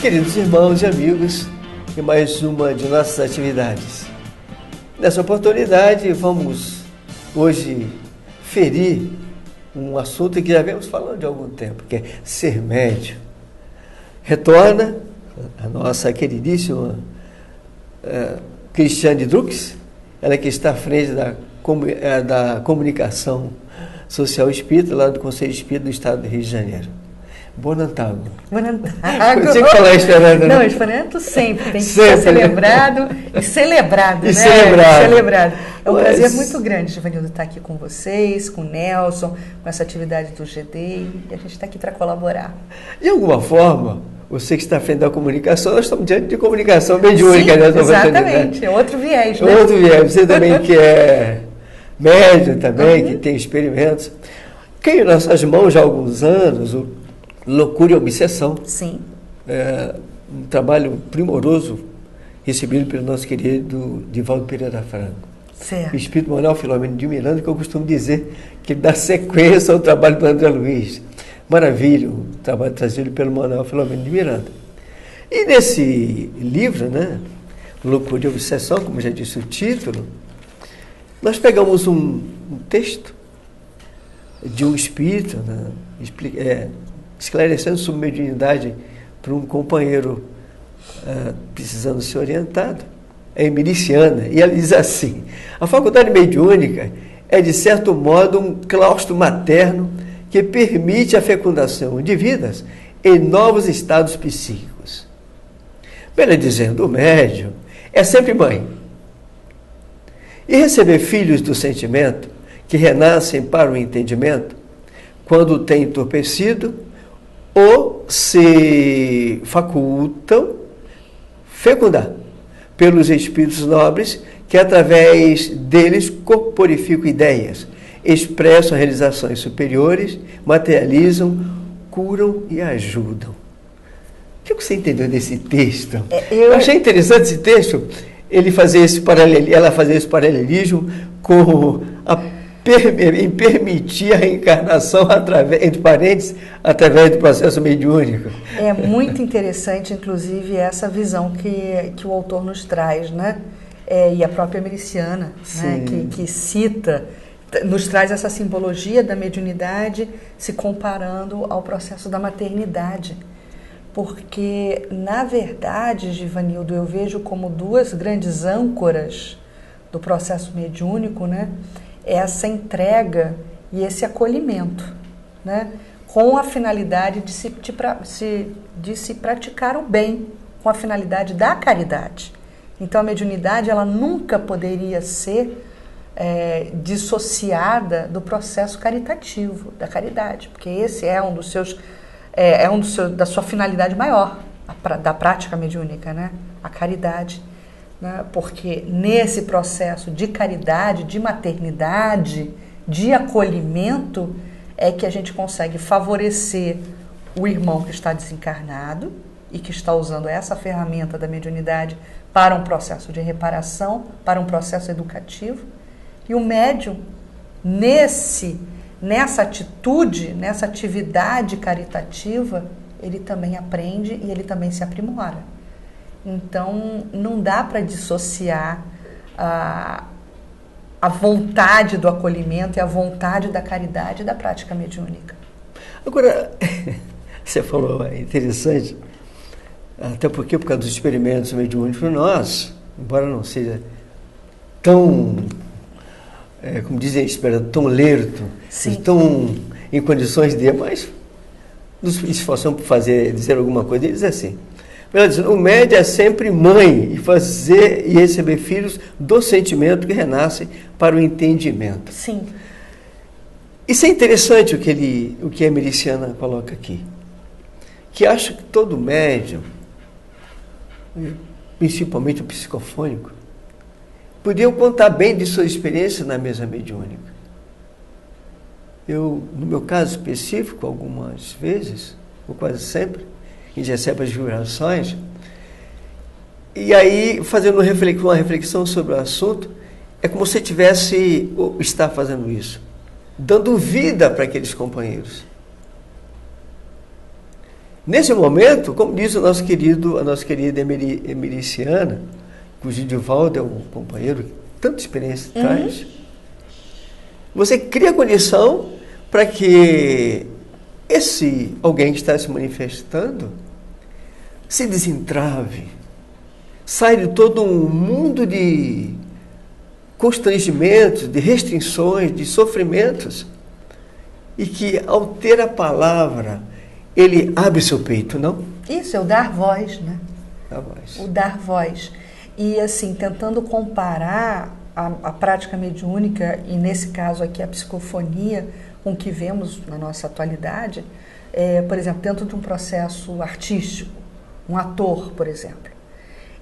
Queridos irmãos e amigos, em mais uma de nossas atividades. Nessa oportunidade, vamos hoje ferir um assunto que já vemos falando há algum tempo, que é ser médium. Retorna a nossa queridíssima Cristiane Drux, ela que está à frente da comunicação social espírita, lá do Conselho Espírita do Estado do Rio de Janeiro. Bonantago. Bonantago. Você que falar esperando, não, esperando sempre. Tem que ser celebrado e celebrado, né? Celebrado. É um prazer muito grande, Givanildo, estar aqui com vocês, com o Nelson, com essa atividade do GD, e a gente está aqui para colaborar. De alguma forma, você que está à frente da comunicação, nós estamos diante de comunicação mediúnica. Sim, exatamente, é outro viés, né? Outro viés. Você também que é médium também, que tem experimentos. Caiu em nossas mãos já há alguns anos o Loucura e Obsessão. Sim. Um trabalho primoroso recebido pelo nosso querido Divaldo Pereira Franco. Certo. O Espírito Manuel Filomeno de Miranda, que eu costumo dizer que ele dá sequência ao trabalho do André Luiz. Maravilha, o trabalho trazido pelo Manuel Filomeno de Miranda. E nesse livro, né, Loucura e Obsessão, como já disse o título, nós pegamos um texto de um espírito, né, esclarecendo sobre mediunidade para um companheiro precisando ser orientado, é miliciana, e ela diz assim: a faculdade mediúnica é, de certo modo, um claustro materno que permite a fecundação de vidas em novos estados psíquicos. Melhor dizendo, o médium é sempre mãe. E receber filhos do sentimento, que renascem para o entendimento, quando tem entorpecido, ou se facultam fecundar pelos espíritos nobres que, através deles, corporificam ideias, expressam realizações superiores, materializam, curam e ajudam. O que você entendeu desse texto? Eu achei interessante esse texto, ela fazer esse paralelismo com em permitir a reencarnação entre parentes, através do processo mediúnico. É muito interessante, inclusive, essa visão que o autor nos traz, né? E a própria miliciana, né? Que cita, nos traz essa simbologia da mediunidade se comparando ao processo da maternidade. Porque, na verdade, Givanildo, eu vejo como duas grandes âncoras do processo mediúnico, né? Essa entrega e esse acolhimento, né? Com a finalidade de se praticar o bem, com a finalidade da caridade. Então, a mediunidade ela nunca poderia ser dissociada do processo caritativo, da caridade, porque esse é da sua finalidade maior, da prática mediúnica, né? A caridade. Né? Porque nesse processo de caridade, de maternidade, de acolhimento, é que a gente consegue favorecer o irmão que está desencarnado e que está usando essa ferramenta da mediunidade para um processo de reparação, para um processo educativo. E o médium, nessa atitude, nessa atividade caritativa, ele também aprende e ele também se aprimora. Então, não dá para dissociar a vontade do acolhimento e a vontade da caridade da prática mediúnica. Agora, você falou, é interessante, até porque por causa dos experimentos mediúnicos nós, embora não seja tão, como dizem, tão lerdo, tão em condições de, mas nos esforçamos por dizer alguma coisa, e dizer assim: o médium é sempre mãe e receber filhos do sentimento que renascem para o entendimento. Sim. Isso é interessante o que a miliciana coloca aqui. Que acha que todo médium, principalmente o psicofônico, podia contar bem de sua experiência na mesa mediúnica. Eu, no meu caso específico, algumas vezes, ou quase sempre, a gente recebe as vibrações, e aí, fazendo uma reflexão sobre o assunto, é como se está fazendo isso, dando vida para aqueles companheiros. Nesse momento, como diz a nossa querida Emericiana, cujo Divaldo é um companheiro que tanta experiência traz, você cria condição para que esse alguém que está se manifestando se desentrave, sai de todo um mundo de constrangimentos, de restrições, de sofrimentos, e que ao ter a palavra, ele abre seu peito, não? Isso, é o dar voz, né? Dar voz. O dar voz. E assim, tentando comparar a prática mediúnica, e nesse caso aqui a psicofonia, com o que vemos na nossa atualidade, por exemplo, dentro de um processo artístico, um ator, por exemplo,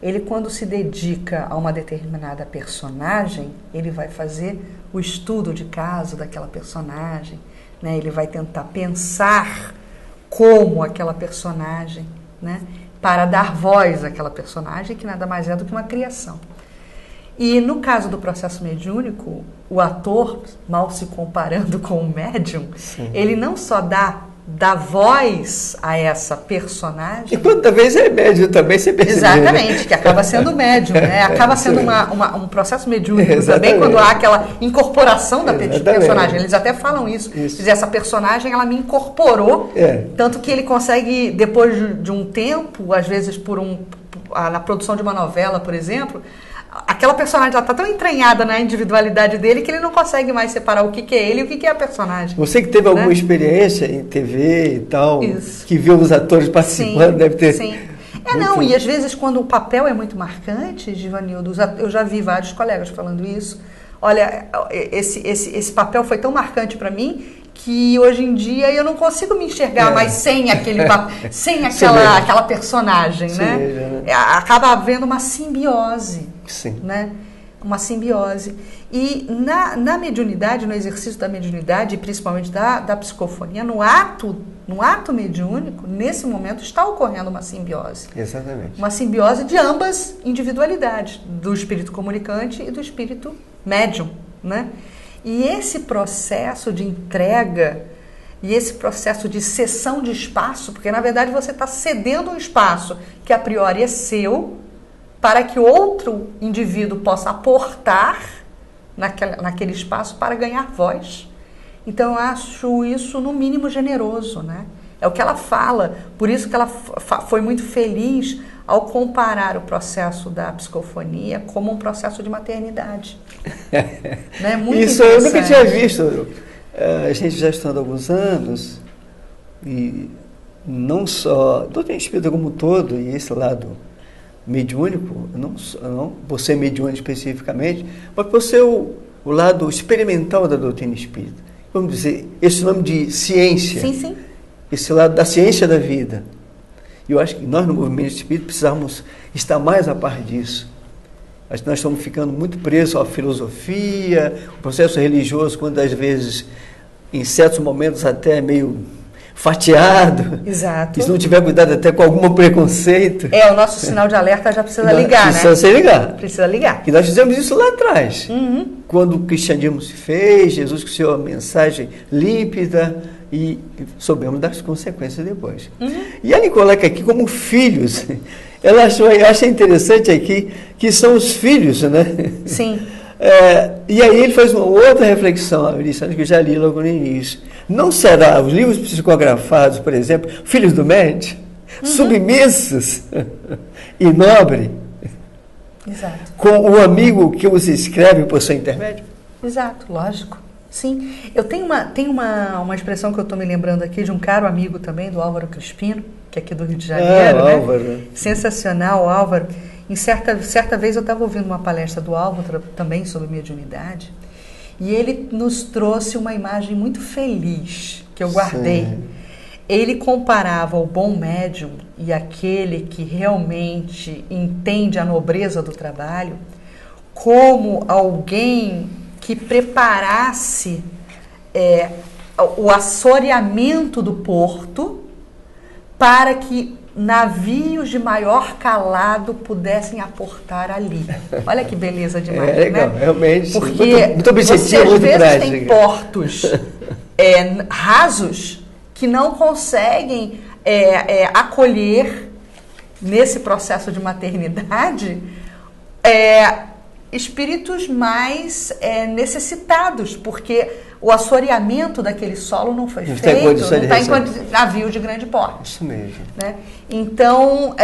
ele quando se dedica a uma determinada personagem, ele vai fazer o estudo de caso daquela personagem, né? Ele vai tentar pensar como aquela personagem, né? Para dar voz àquela personagem, que nada mais é do que uma criação. E no caso do processo mediúnico, o ator, mal se comparando com o médium, sim, ele não só dá voz a essa personagem. E quantas vezes é médium também, você percebe. Exatamente, que acaba sendo médium, né? Acaba sendo um processo mediúnico também, quando há aquela incorporação da personagem. Eles até falam isso. Quer dizer, essa personagem, ela me incorporou, tanto que ele consegue, depois de um tempo, às vezes na produção de uma novela, por exemplo, aquela personagem está tão entranhada na individualidade dele que ele não consegue mais separar o que é ele e o que é a personagem. Você que teve alguma experiência em TV e tal, isso, que viu os atores participando, sim, deve ter... Sim. Não, e às vezes quando o papel é muito marcante, Givanildo, eu já vi vários colegas falando isso, olha, esse papel foi tão marcante para mim que hoje em dia eu não consigo me enxergar mais sem sem aquela personagem, né? Acaba havendo uma simbiose, sim, né? Uma simbiose. E na mediunidade, no exercício da mediunidade, e principalmente da psicofonia, no ato mediúnico, nesse momento está ocorrendo uma simbiose. Exatamente. Uma simbiose de ambas individualidades, do espírito comunicante e do espírito médium, né? E esse processo de entrega e esse processo de cessão de espaço, porque na verdade você está cedendo um espaço que a priori é seu para que outro indivíduo possa aportar naquele espaço para ganhar voz. Então eu acho isso no mínimo generoso, né? É o que ela fala, por isso que ela foi muito feliz ao comparar o processo da psicofonia como um processo de maternidade. Né? Muito isso eu nunca tinha visto. A gente já está há alguns anos, e não só doutrina espírita como um todo, e esse lado mediúnico, não você mediúnico especificamente, mas você o lado experimental da doutrina espírita. Vamos dizer, esse nome de ciência, sim, sim, esse lado da ciência da vida. E eu acho que nós, no movimento espírita, precisamos estar mais a par disso. Acho que nós estamos ficando muito presos à filosofia, o processo religioso, quantas vezes, em certos momentos, até meio fatiado. Exato. E se não tiver cuidado até com algum preconceito. O nosso sinal de alerta já precisa ligar, né? Precisa se ligar. Precisa ligar. E nós fizemos isso lá atrás. Uhum. Quando o cristianismo se fez, Jesus com sua mensagem límpida, e soubemos das consequências depois. Uhum. E ela coloca aqui como filhos. Eu acho interessante aqui que são os filhos, né? Sim. E aí ele faz uma outra reflexão, que eu já li logo no início. Não será os livros psicografados, por exemplo, filhos do médium, submissos e nobres, exato, com o amigo que os escreve por seu intermédio? Exato, lógico. Sim. Eu tenho uma expressão que eu estou me lembrando aqui de um caro amigo também, do Álvaro Crispino, que é aqui do Rio de Janeiro, né? Álvaro. Sensacional, Álvaro. Em certa vez eu estava ouvindo uma palestra do Álvaro também sobre mediunidade, e ele nos trouxe uma imagem muito feliz, que eu guardei. Sim. Ele comparava o bom médium e aquele que realmente entende a nobreza do trabalho como alguém que preparasse o assoreamento do porto para que navios de maior calado pudessem aportar ali. Olha que beleza demais, legal, né? Realmente. Porque muito objetivo, você às muito vezes prática. tem portos rasos que não conseguem acolher nesse processo de maternidade espíritos mais necessitados, porque o assoreamento daquele solo não foi feito, não está em navio de grande porte. Isso mesmo. Né? Então,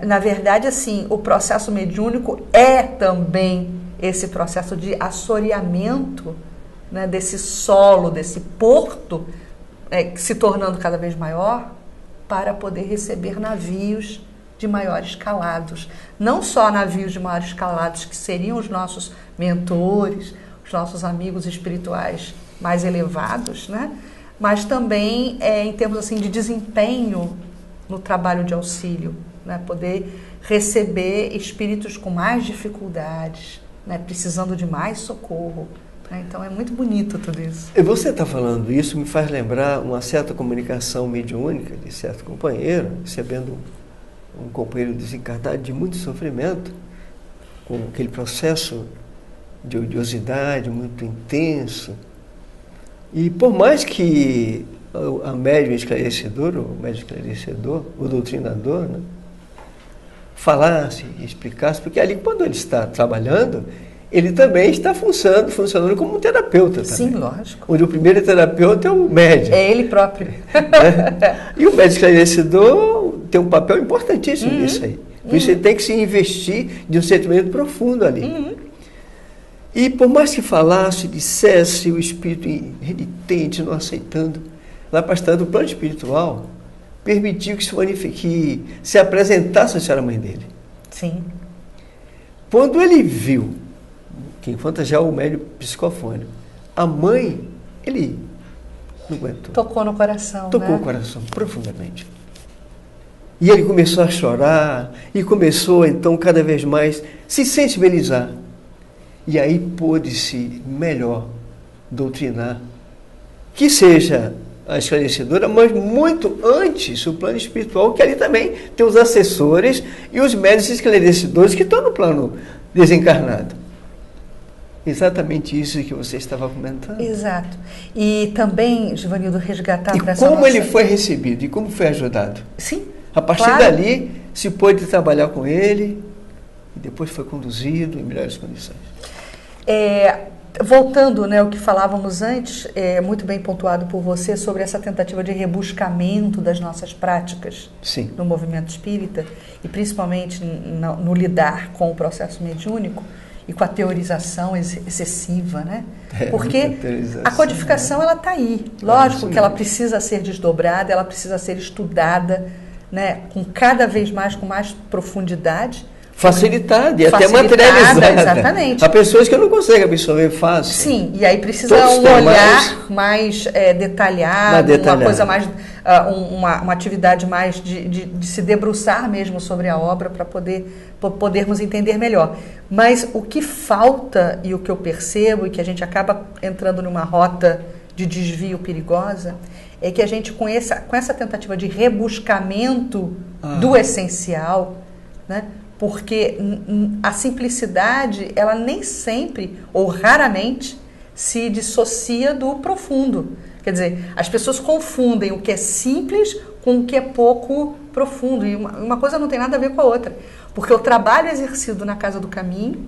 na verdade, assim, o processo mediúnico é também esse processo de assoreamento, né, desse solo, desse porto, se tornando cada vez maior, para poder receber navios de maiores calados. Não só navios de maiores calados, que seriam os nossos mentores, os nossos amigos espirituais mais elevados, né? Mas também em termos assim, de desempenho no trabalho de auxílio, né? Poder receber espíritos com mais dificuldades, né? Precisando de mais socorro. Né? Então é muito bonito tudo isso. E você está falando isso, me faz lembrar uma certa comunicação mediúnica de certo companheiro, recebendo um companheiro desencarnado de muito sofrimento, com aquele processo de odiosidade muito intenso. E por mais que a médium esclarecedor, o doutrinador, né, falasse, explicasse, porque ali quando ele está trabalhando, ele também está funcionando como um terapeuta também. Sim, lógico. Onde o primeiro terapeuta é o médium. É ele próprio. E o médium esclarecedor tem um papel importantíssimo nisso aí. Por isso ele tem que se investir de um sentimento profundo ali. E por mais que falasse, dissesse, o espírito renitente, não aceitando, lá passando o plano espiritual, permitiu que se apresentasse a senhora mãe dele. Sim. Quando ele viu, que enquanto já o médium psicofônico, a mãe, ele não aguentou. Tocou no coração, Tocou o coração profundamente. E ele começou a chorar, e começou então cada vez mais se sensibilizar. E aí pôde-se melhor doutrinar, que seja a esclarecedora, mas muito antes o plano espiritual, que ali também tem os assessores e os médiuns esclarecedores que estão no plano desencarnado. Exatamente isso que você estava comentando. Exato. E também, Givanildo, resgatar para essa como ele foi recebido e como foi ajudado. Sim. A partir dali se pôde trabalhar com ele e depois foi conduzido em melhores condições. Voltando, né, ao que falávamos antes, muito bem pontuado por você, sobre essa tentativa de rebuscamento das nossas práticas. Sim. No movimento espírita, e principalmente no lidar com o processo mediúnico e com a teorização excessiva, né? Porque a codificação, ela está aí. Lógico que ela precisa ser desdobrada, ela precisa ser estudada, né, com cada vez mais, com mais profundidade. Facilitada e até materializada. Exatamente. Há pessoas que não conseguem absorver fácil. Sim, e aí precisa um olhar mais detalhado, uma coisa mais, uma atividade mais de se debruçar mesmo sobre a obra para podermos entender melhor. Mas o que falta e o que eu percebo, e que a gente acaba entrando numa rota de desvio perigosa, é que a gente, com essa tentativa de rebuscamento do essencial, né? Porque a simplicidade, ela nem sempre, ou raramente, se dissocia do profundo. Quer dizer, as pessoas confundem o que é simples com o que é pouco profundo. E uma coisa não tem nada a ver com a outra. Porque o trabalho exercido na Casa do Caminho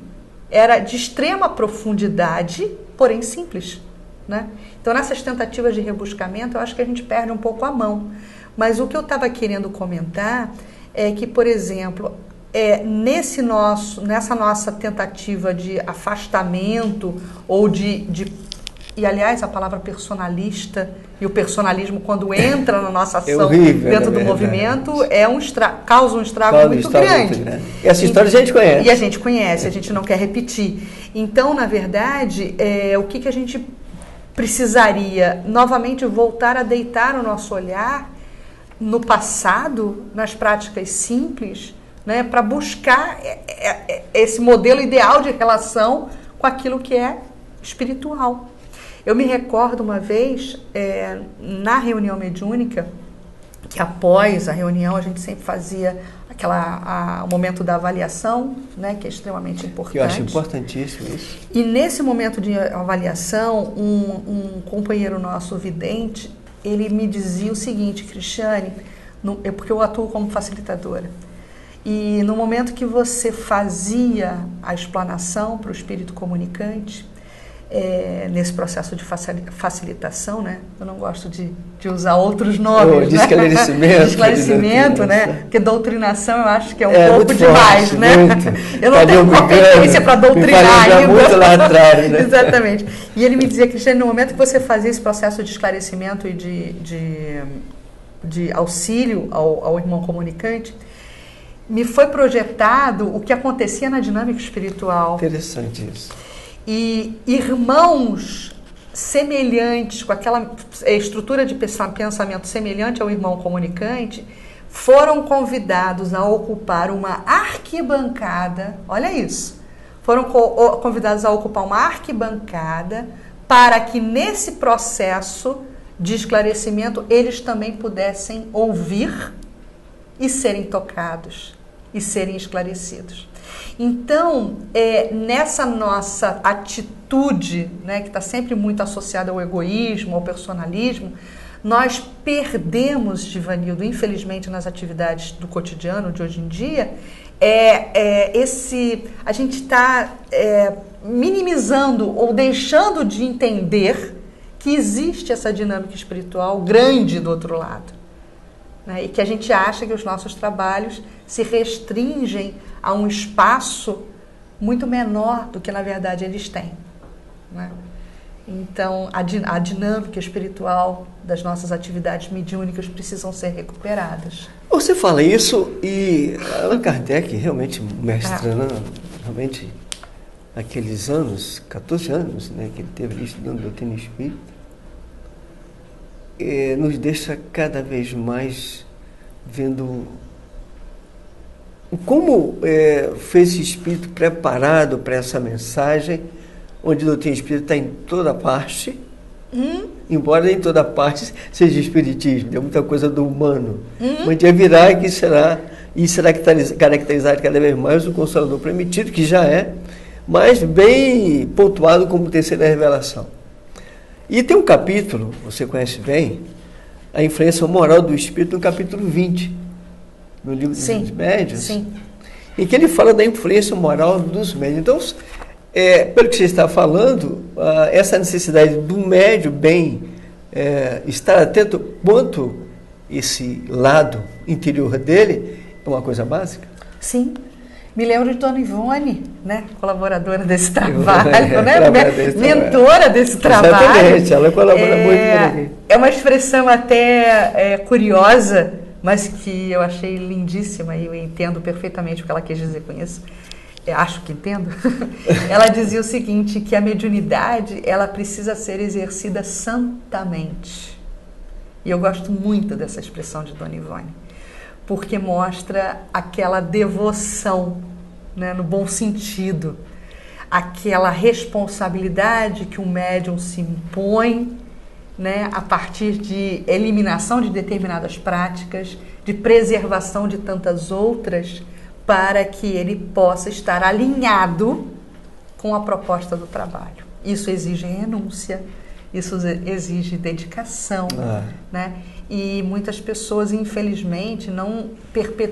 era de extrema profundidade, porém simples. Né? Então, nessas tentativas de rebuscamento, eu acho que a gente perde um pouco a mão. Mas o que eu estava querendo comentar é que, por exemplo, nessa nossa tentativa de afastamento ou e aliás a palavra personalista e o personalismo, quando entra na nossa ação dentro do movimento, causa um estrago muito grande. E essa história a gente conhece. E a gente conhece, a gente não quer repetir. Então, na verdade, o que a gente precisaria novamente voltar a deitar o nosso olhar no passado, nas práticas simples, né, para buscar esse modelo ideal de relação com aquilo que é espiritual. Eu me recordo uma vez, na reunião mediúnica, que após a reunião a gente sempre fazia o momento da avaliação, né, que é extremamente importante. Eu acho importantíssimo isso. E nesse momento de avaliação, um companheiro nosso vidente ele me dizia o seguinte: Cristiane, porque eu atuo como facilitadora, e no momento que você fazia a explanação para o espírito comunicante, nesse processo de facilitação, né? Eu não gosto de usar outros nomes, de né? esclarecimento. De esclarecimento, né? Porque doutrinação eu acho que é um pouco muito demais, forte, né? Muito. Eu não tenho competência para doutrinar ainda. Muito lá atrás, né? Exatamente. E ele me dizia, Cristiane, no momento que você fazia esse processo de esclarecimento e de auxílio ao irmão comunicante, me foi projetado o que acontecia na dinâmica espiritual. Interessante isso. E irmãos semelhantes, com aquela estrutura de pensamento semelhante ao irmão comunicante, foram convidados a ocupar uma arquibancada, olha isso, foram convidados a ocupar uma arquibancada para que nesse processo de esclarecimento eles também pudessem ouvir e serem tocados e serem esclarecidos. Então, nessa nossa atitude, né, que está sempre muito associada ao egoísmo, ao personalismo, nós perdemos, Givanildo, infelizmente nas atividades do cotidiano de hoje em dia, a gente está minimizando ou deixando de entender que existe essa dinâmica espiritual grande do outro lado, né, e que a gente acha que os nossos trabalhos se restringem a um espaço muito menor do que, na verdade, eles têm, né? Então, a dinâmica espiritual das nossas atividades mediúnicas precisam ser recuperadas. Você fala isso e Allan Kardec, realmente mestre, né? Realmente, aqueles anos, 14 anos, né, que ele teve ali estudando doutrina espírita, nos deixa cada vez mais vendo como foi esse espírito preparado para essa mensagem, onde a doutrina espírita está em toda parte, embora em toda parte seja espiritismo, tem muita coisa do humano. Um dia virá que será caracterizado cada vez mais o Consolador Prometido, que já é, mas bem pontuado como terceira revelação. E tem um capítulo, você conhece bem, a influência moral do espírito, no capítulo 20, no livro dos médiuns, sim, em que ele fala da influência moral dos médiuns. Então, pelo que você está falando, essa necessidade do médium bem estar atento quanto esse lado interior dele é uma coisa básica? Sim. Me lembro de Dona Ivone, né? Colaboradora desse trabalho, né? Mentora desse trabalho. Exatamente, ela colabora muito por aqui. É uma expressão até curiosa, mas que eu achei lindíssima e eu entendo perfeitamente o que ela quis dizer com isso. Acho que entendo. Ela dizia o seguinte, que a mediunidade, ela precisa ser exercida santamente. E eu gosto muito dessa expressão de Dona Ivone, porque mostra aquela devoção, né, no bom sentido, aquela responsabilidade que o médium se impõe, né, a partir de eliminação de determinadas práticas, de preservação de tantas outras, para que ele possa estar alinhado com a proposta do trabalho. Isso exige renúncia, isso exige dedicação, né? E muitas pessoas, infelizmente, não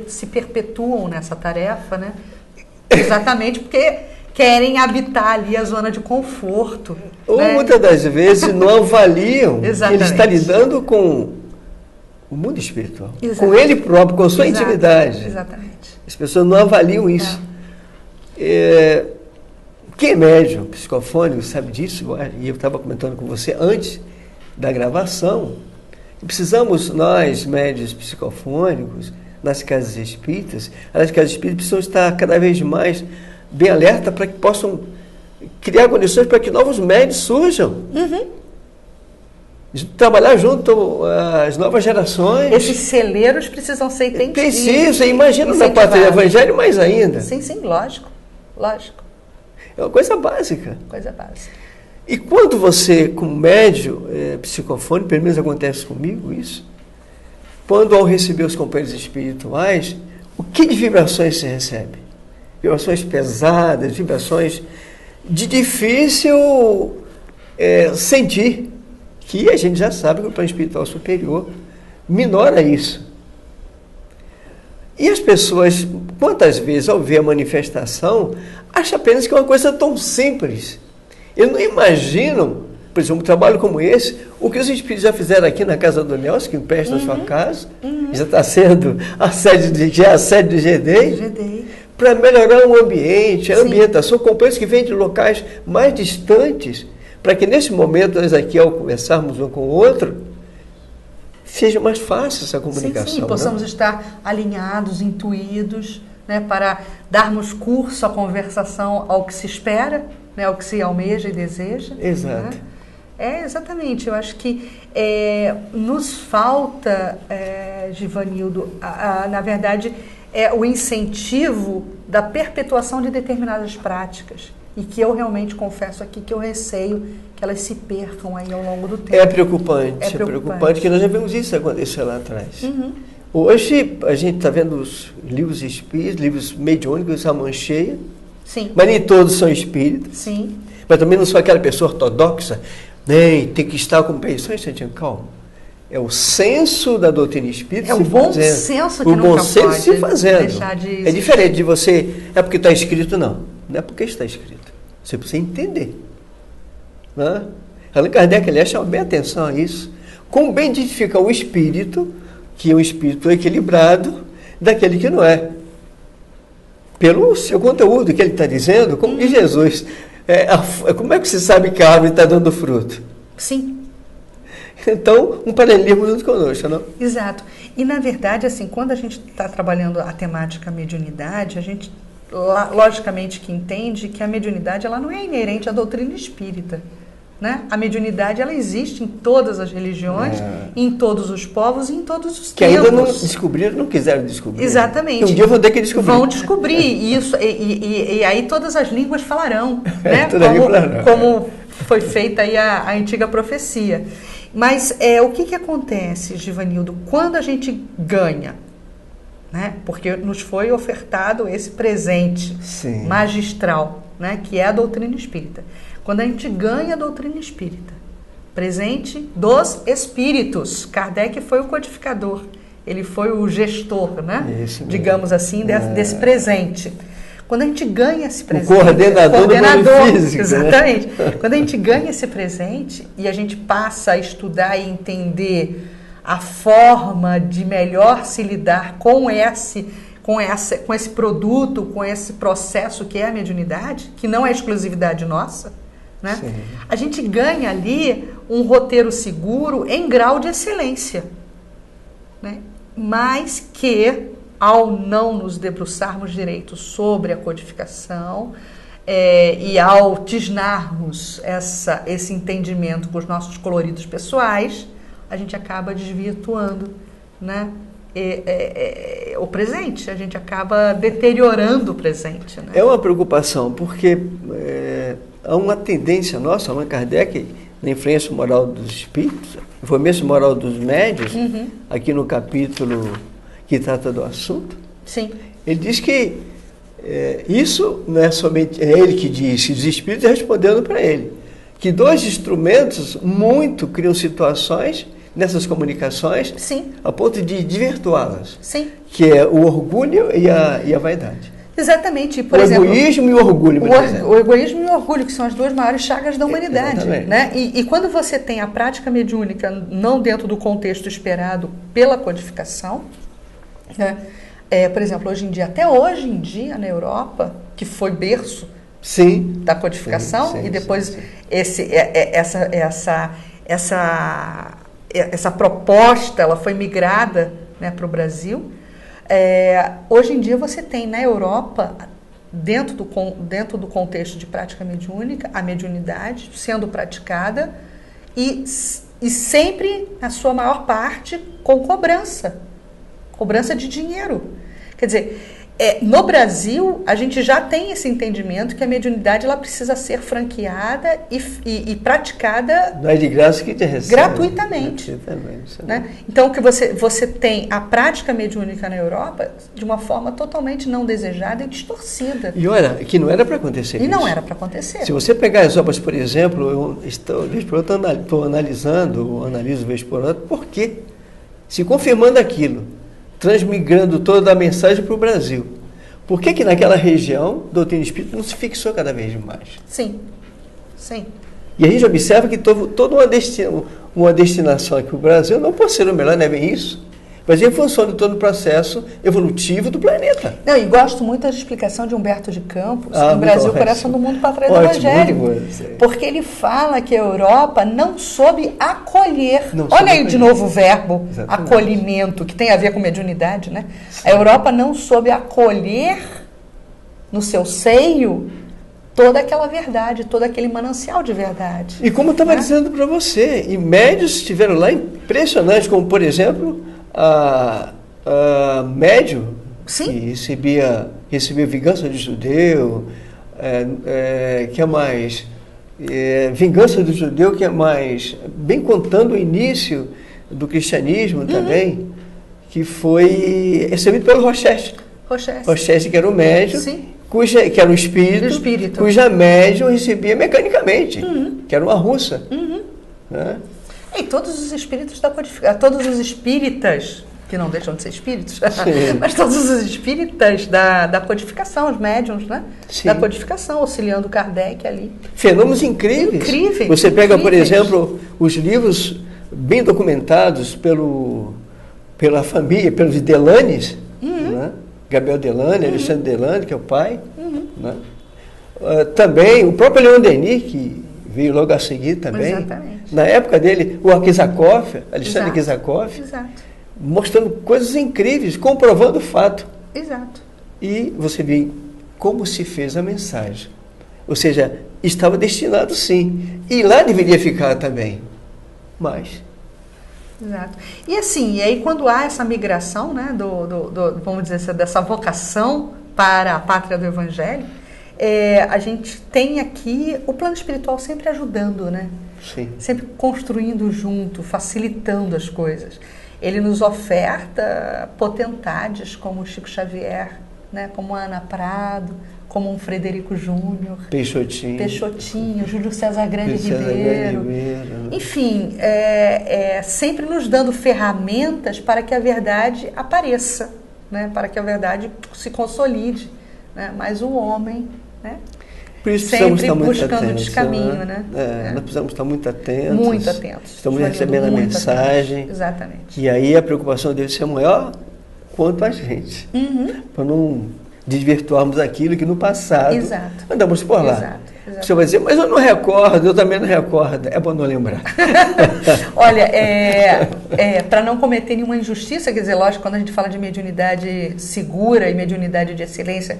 se perpetuam nessa tarefa, né? Exatamente porque querem habitar ali a zona de conforto. Ou né? muitas das vezes não avaliam que ele está lidando com o mundo espiritual, com ele próprio, com a sua intimidade. Exatamente. As pessoas não avaliam isso. Quem é médium, psicofônico, sabe disso, e eu estava comentando com você antes da gravação, precisamos, nós, médiuns psicofônicos, nas casas espíritas, as casas espíritas precisam estar cada vez mais bem alerta para que possam criar condições para que novos médiuns surjam. Trabalhar junto às novas gerações. Esses celeiros precisam ser entendidos. Precisa, imagina na parte do Evangelho mais ainda. Sim, lógico. É uma coisa básica. Coisa básica. E quando você, como médium psicofônico, pelo menos acontece comigo isso, quando ao receber os companheiros espirituais, o que de vibrações você recebe? Vibrações pesadas, vibrações de difícil sentir, que a gente já sabe que o plano espiritual superior minora isso. E as pessoas, quantas vezes, ao ver a manifestação, acham apenas que é uma coisa tão simples. Eles não imaginam, por exemplo, um trabalho como esse, o que os espíritos já fizeram aqui na casa do Nelson, que empresta a sua casa, já está sendo a sede do GD, para melhorar o ambiente, a ambientação, companheiros que vêm de locais mais distantes, para que nesse momento, nós aqui, ao conversarmos um com o outro, seja mais fácil essa comunicação. Sim, possamos estar alinhados, intuídos, né, para darmos curso à conversação ao que se espera, né, ao que se almeja e deseja. Exato. Né? Exatamente. Eu acho que nos falta, Givanildo, na verdade, o incentivo da perpetuação de determinadas práticas. E que eu realmente confesso aqui que eu receio que elas se percam aí ao longo do tempo. É preocupante, porque nós já vimos isso acontecer lá atrás. Hoje, a gente está vendo os livros espíritas, livros mediúnicos, a mão cheia. Sim. Mas nem todos são espíritas. Sim. Mas também não sou aquela pessoa ortodoxa, né? Tem que estar com pensão, Santinho, calma. É o senso da doutrina espírita se fazendo. É o bom senso que o nunca bom senso se fazendo. Deixar de... É diferente de você... É porque está escrito, não. Não é porque está escrito. Você precisa entender. Né? Allan Kardec, aliás, chama bem atenção a isso. Como bem identificar o espírito, que é um espírito equilibrado, daquele que não é. Pelo seu conteúdo que ele está dizendo, como diz Jesus. Como é que você sabe que a árvore está dando fruto? Sim. Então, um paralelismo junto conosco, não? Exato. E, na verdade, assim, quando a gente está trabalhando a temática mediunidade, a gente, logicamente, que entende que a mediunidade ela não é inerente à doutrina espírita. Né? A mediunidade ela existe em todas as religiões, em todos os povos e em todos os tempos. Que ainda não descobriram, não quiseram descobrir. Exatamente. Um dia vão ter que descobrir. Vão descobrir isso, e aí todas as línguas falarão, né? Falarão. Como foi feita aí a antiga profecia. Mas o que acontece, Givanildo, quando a gente ganha? Né? Porque nos foi ofertado esse presente magistral, né? Que é a doutrina espírita. Quando a gente ganha a doutrina espírita, presente dos espíritos, Kardec foi o codificador, ele foi o gestor, né? Digamos assim, desse presente. Quando a gente ganha esse presente... O coordenador do mundo físico. Exatamente. Né? Quando a gente ganha esse presente e a gente passa a estudar e entender a forma de melhor se lidar com esse produto, com esse processo que é a mediunidade, que não é exclusividade nossa, né? A gente ganha ali um roteiro seguro em grau de excelência, né? Mas que, ao não nos debruçarmos direito sobre a codificação e ao tisnarmos esse entendimento com os nossos coloridos pessoais, a gente acaba desvirtuando, né? O presente, a gente acaba deteriorando o presente. Né? É uma preocupação, porque há uma tendência nossa, Allan Kardec, na influência moral dos espíritos, influência moral dos médios, aqui no capítulo que trata do assunto, ele diz que isso não é somente ele que diz, os espíritos respondendo para ele, que dois instrumentos muito criam situações nessas comunicações, a ponto de desvirtuá-las, que é o orgulho e a vaidade. Exatamente. Por exemplo, egoísmo e o orgulho. O egoísmo e o orgulho, que são as duas maiores chagas da humanidade. Né? E quando você tem a prática mediúnica não dentro do contexto esperado pela codificação, né? Por exemplo, até hoje em dia, na Europa, que foi berço da codificação, e depois essa proposta ela foi migrada, né, para o Brasil. Hoje em dia você tem na Europa, dentro do contexto de prática mediúnica, a mediunidade sendo praticada e sempre, na sua maior parte, com cobrança de dinheiro. Quer dizer, no Brasil, a gente já tem esse entendimento que a mediunidade ela precisa ser franqueada e praticada não é de graça que te recebe. Gratuitamente. Né? Então, que você tem a prática mediúnica na Europa de uma forma totalmente não desejada e distorcida. E olha, que não era para acontecer isso. E não era para acontecer. Se você pegar as obras, por exemplo, eu estou analiso vez por outra, por quê? Se confirmando aquilo, transmigrando toda a mensagem para o Brasil. Por que naquela região, a doutrina espírita não se fixou cada vez mais? Sim, sim. E a gente observa que toda uma destinação aqui para o Brasil não pode ser o melhor, não é bem isso? Mas em função de todo o processo evolutivo do planeta. Não, e gosto muito da explicação de Humberto de Campos, em Brasil, Coração do Mundo, Pátria do Evangelho. Porque ele fala que a Europa não soube acolher. Olha aí de novo o verbo, exatamente, acolhimento, que tem a ver com mediunidade, né? Sim. A Europa não soube acolher no seu seio toda aquela verdade, todo aquele manancial de verdade. E como eu estava dizendo para você, e médios estiveram lá impressionantes, como por exemplo a médium que recebia vingança de judeu, que é mais vingança do judeu, que é mais bem contando o início do cristianismo também, que foi recebido pelo Rocheste, que era o médium, que era um espírito, cuja médium recebia mecanicamente, que era uma russa. Né? E todos os espíritos da codificação, todos os espíritas, que não deixam de ser espíritos, mas todos os espíritas da codificação, os médiums, né? Sim. Da codificação, auxiliando Kardec ali. Fenômenos incríveis. Você pega, por exemplo, os livros bem documentados pela família, pelos Delanes, né? Gabriel Delane, Alexandre Delane, que é o pai. Né? Também o próprio Leon Denis, que veio logo a seguir também. Exatamente. Na época dele, o Akizakov, Alexandre Akizakov, mostrando coisas incríveis, comprovando o fato. Exato. E você vê como se fez a mensagem. Ou seja, estava destinado sim. E lá deveria ficar também. Mas... Exato. E assim, e aí quando há essa migração, né, vamos dizer, dessa vocação para a pátria do Evangelho, a gente tem aqui o plano espiritual sempre ajudando, né? Sim. Sempre construindo junto, facilitando as coisas. Ele nos oferta potentades como Chico Xavier, né? Como a Ana Prado, como um Frederico Júnior, Peixotinho, Júlio César Grande Ribeiro. Enfim, sempre nos dando ferramentas para que a verdade apareça, né? Para que a verdade se consolide, né? Mas o homem, né? Por isso sempre estar muito buscando atentos, descaminho, né? Nós precisamos estar muito atentos. Muito atentos. Estamos recebendo a mensagem. Atentos. Exatamente. E aí a preocupação deve ser maior quanto a gente. Para não desvirtuarmos aquilo que no passado andamos por lá. Exato. Você vai dizer, mas eu não recordo, eu também não recordo. É bom não lembrar. Olha, para não cometer nenhuma injustiça, quer dizer, lógico, quando a gente fala de mediunidade segura e mediunidade de excelência,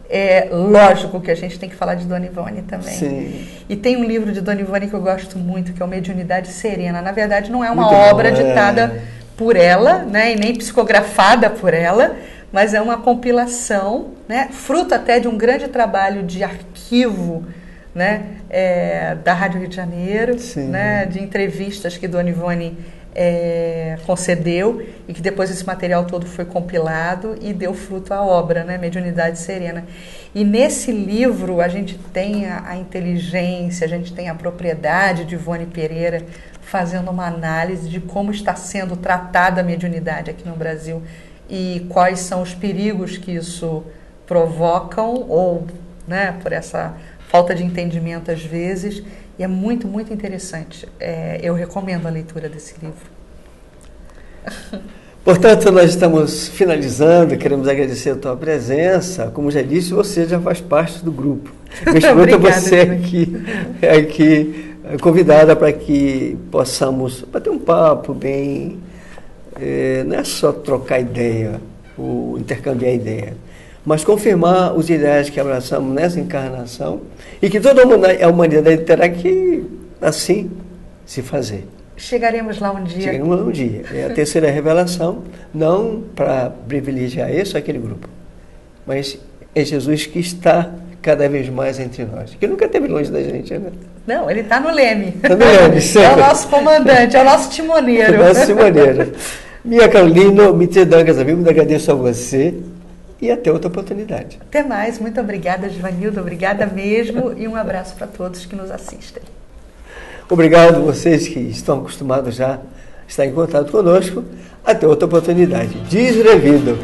é lógico que a gente tem que falar de Dona Ivone também. Sim. E tem um livro de Dona Ivone que eu gosto muito, que é o Mediunidade Serena. Na verdade, não é uma obra ditada por ela, né, e nem psicografada por ela, mas é uma compilação, né, fruto até de um grande trabalho de arquivo, né, da Rádio Rio de Janeiro, né, de entrevistas que Dona Ivone concedeu e que depois esse material todo foi compilado e deu fruto à obra, né, Mediunidade Serena. E nesse livro a gente tem a inteligência, a gente tem a propriedade de Ivone Pereira fazendo uma análise de como está sendo tratada a mediunidade aqui no Brasil e quais são os perigos que isso provocam ou, né, por essa falta de entendimento às vezes. E é muito, muito interessante. Eu recomendo a leitura desse livro. Portanto, nós estamos finalizando, queremos agradecer a tua presença. Como já disse, você já faz parte do grupo. Neste momento você aqui convidada para que possamos bater um papo bem... não é só trocar ideia, ou intercambiar ideia, mas confirmar os ideais que abraçamos nessa encarnação e que toda a humanidade terá que, assim, se fazer. Chegaremos lá um dia. Chegaremos lá um dia. É a terceira revelação, não para privilegiar esse ou aquele grupo. mas é Jesus que está cada vez mais entre nós, que nunca esteve longe da gente, né? Não, ele está no leme. Está no leme, sempre. É o nosso comandante, é o nosso timoneiro. É o nosso timoneiro. Minha Carolina, me te dangas, amigo, agradeço a você e até outra oportunidade. Até mais, muito obrigada, Givanildo, obrigada mesmo e um abraço para todos que nos assistem. Obrigado a vocês que estão acostumados já a estar em contato conosco. Até outra oportunidade. Desrevido.